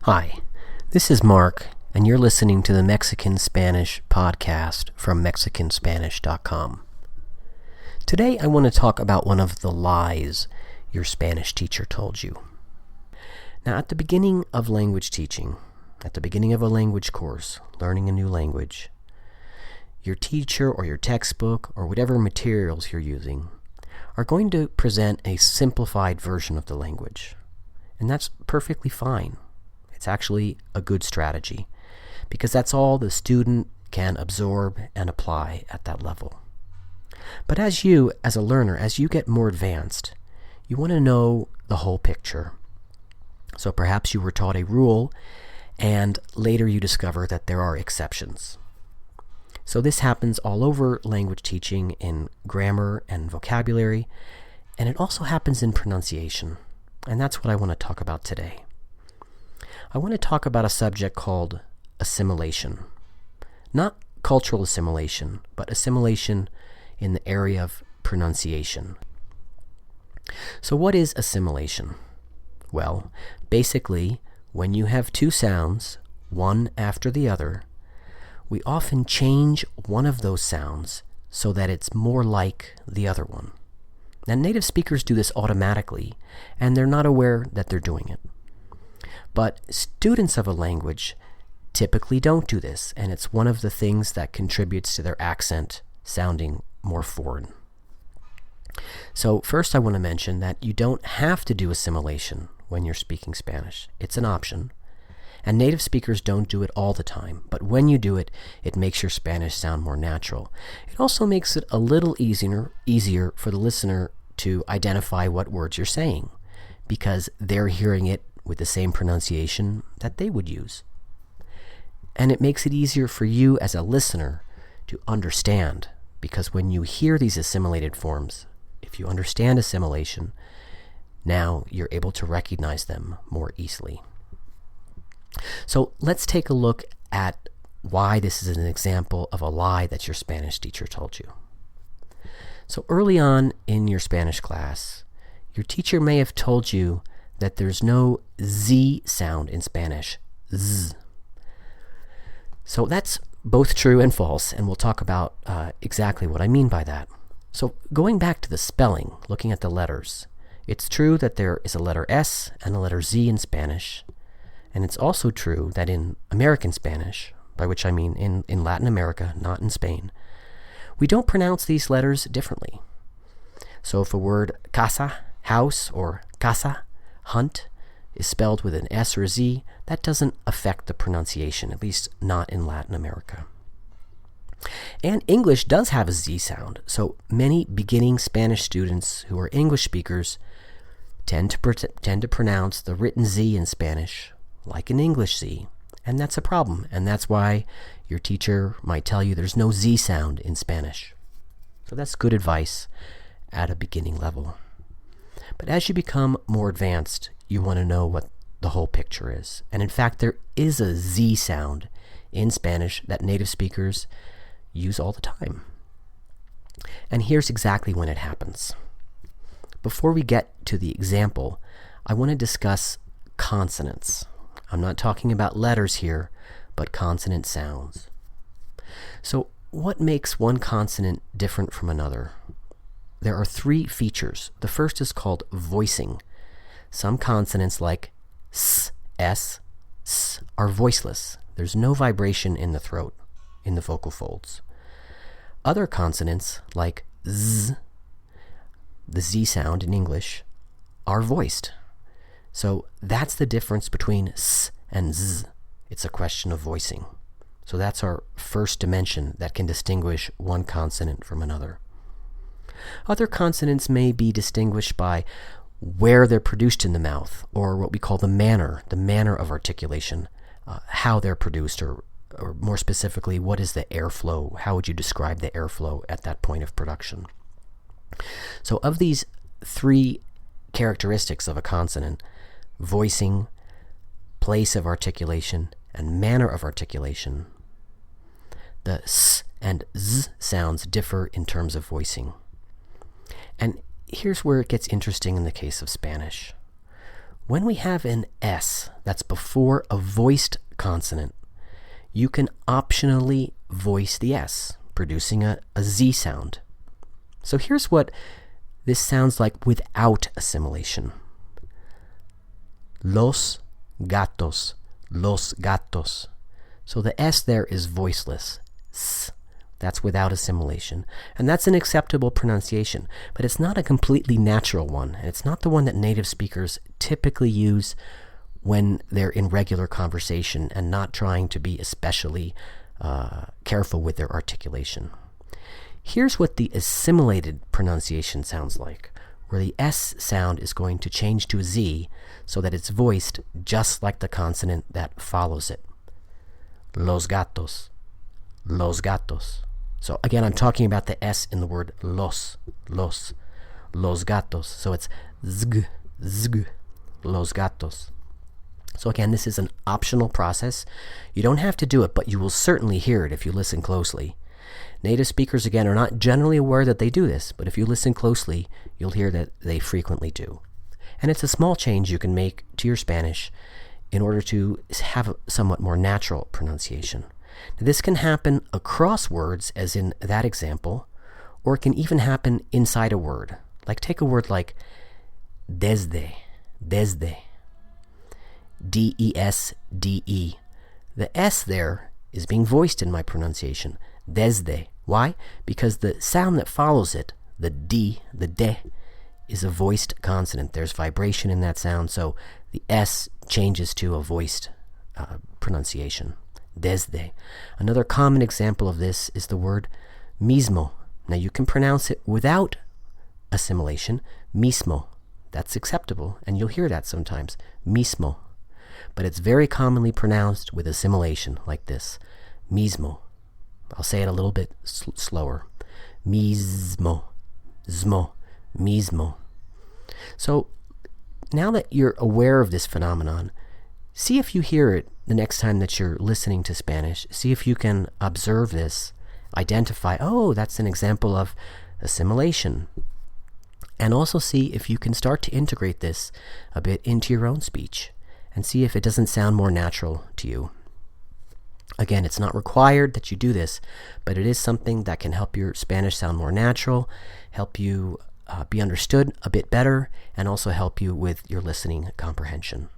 Hi, this is Mark, and you're listening to the Mexican Spanish podcast from MexicanSpanish.com. Today I want to talk about one of the lies your Spanish teacher told you. Now, at the beginning of language teaching, at the beginning of a language course, learning a new language, your teacher or your textbook or whatever materials you're using are going to present a simplified version of the language. And that's perfectly fine. It's actually a good strategy because that's all the student can absorb and apply at that level. But as a learner, as you get more advanced, you want to know the whole picture. So perhaps you were taught a rule and later you discover that there are exceptions. So this happens all over language teaching in grammar and vocabulary, and it also happens in pronunciation. And that's what I want to talk about today. I want to talk about a subject called assimilation. Not cultural assimilation, but assimilation in the area of pronunciation. So what is assimilation? Well, basically, when you have two sounds, one after the other, we often change one of those sounds so that it's more like the other one. Now, native speakers do this automatically, and they're not aware that they're doing it. But students of a language typically don't do this, and it's one of the things that contributes to their accent sounding more foreign. So first I want to mention that you don't have to do assimilation when you're speaking Spanish. It's an option. And native speakers don't do it all the time, but when you do it, it makes your Spanish sound more natural. It also makes it a little easier for the listener to identify what words you're saying, because they're hearing it with the same pronunciation that they would use. And it makes it easier for you as a listener to understand, because when you hear these assimilated forms, if you understand assimilation, now you're able to recognize them more easily. So let's take a look at why this is an example of a lie that your Spanish teacher told you. So early on in your Spanish class, your teacher may have told you that there's no Z sound in Spanish, Z. So that's both true and false, and we'll talk about exactly what I mean by that. So going back to the spelling, looking at the letters, it's true that there is a letter S and a letter Z in Spanish, and it's also true that in American Spanish, by which I mean in Latin America, not in Spain, we don't pronounce these letters differently. So if a word casa, house, or casa, hunt, is spelled with an S or a Z, that doesn't affect the pronunciation, at least not in Latin America. And English does have a Z sound, so many beginning Spanish students who are English speakers tend to pronounce the written Z in Spanish like an English Z, and that's a problem, and that's why your teacher might tell you there's no Z sound in Spanish. So that's good advice at a beginning level. But as you become more advanced, you want to know what the whole picture is. And in fact, there is a Z sound in Spanish that native speakers use all the time. And here's exactly when it happens. Before we get to the example, I want to discuss consonants. I'm not talking about letters here, but consonant sounds. So what makes one consonant different from another? There are three features. The first is called voicing. Some consonants like S, S, S are voiceless. There's no vibration in the throat, in the vocal folds. Other consonants like Z, the Z sound in English, are voiced. So that's the difference between S and Z. It's a question of voicing. So that's our first dimension that can distinguish one consonant from another. Other consonants may be distinguished by where they're produced in the mouth, or what we call the manner of articulation, how they're produced, or more specifically, what is the airflow? How would you describe the airflow at that point of production? So of these three characteristics of a consonant, voicing, place of articulation, and manner of articulation, the S and Z sounds differ in terms of voicing. And here's where it gets interesting in the case of Spanish. When we have an S that's before a voiced consonant, you can optionally voice the S, producing a Z sound. So here's what this sounds like without assimilation. Los gatos, los gatos. So the S there is voiceless. S. That's without assimilation. And that's an acceptable pronunciation, but it's not a completely natural one. And it's not the one that native speakers typically use when they're in regular conversation and not trying to be especially careful with their articulation. Here's what the assimilated pronunciation sounds like, where the S sound is going to change to a Z so that it's voiced just like the consonant that follows it. Los gatos, los gatos. So again, I'm talking about the S in the word los gatos. So it's zg, zg, los gatos. So again, this is an optional process. You don't have to do it, but you will certainly hear it if you listen closely. Native speakers, again, are not generally aware that they do this, but if you listen closely, you'll hear that they frequently do. And it's a small change you can make to your Spanish in order to have a somewhat more natural pronunciation. Now, this can happen across words, as in that example, or it can even happen inside a word. Like take a word like desde, desde, D-E-S-D-E. The S there is being voiced in my pronunciation, desde. Why? Because the sound that follows it, the D, the de, is a voiced consonant. There's vibration in that sound, so the S changes to a voiced pronunciation. Desde. Another common example of this is the word mismo. Now you can pronounce it without assimilation, mismo. That's acceptable, and you'll hear that sometimes, mismo. But it's very commonly pronounced with assimilation, like this, mismo. I'll say it a little bit slower. Mismo, zmo, mismo. So now that you're aware of this phenomenon, see if you hear it the next time that you're listening to Spanish. See if you can observe this, identify, oh, that's an example of assimilation. And also see if you can start to integrate this a bit into your own speech and see if it doesn't sound more natural to you. Again, it's not required that you do this, but it is something that can help your Spanish sound more natural, help you be understood a bit better, and also help you with your listening comprehension.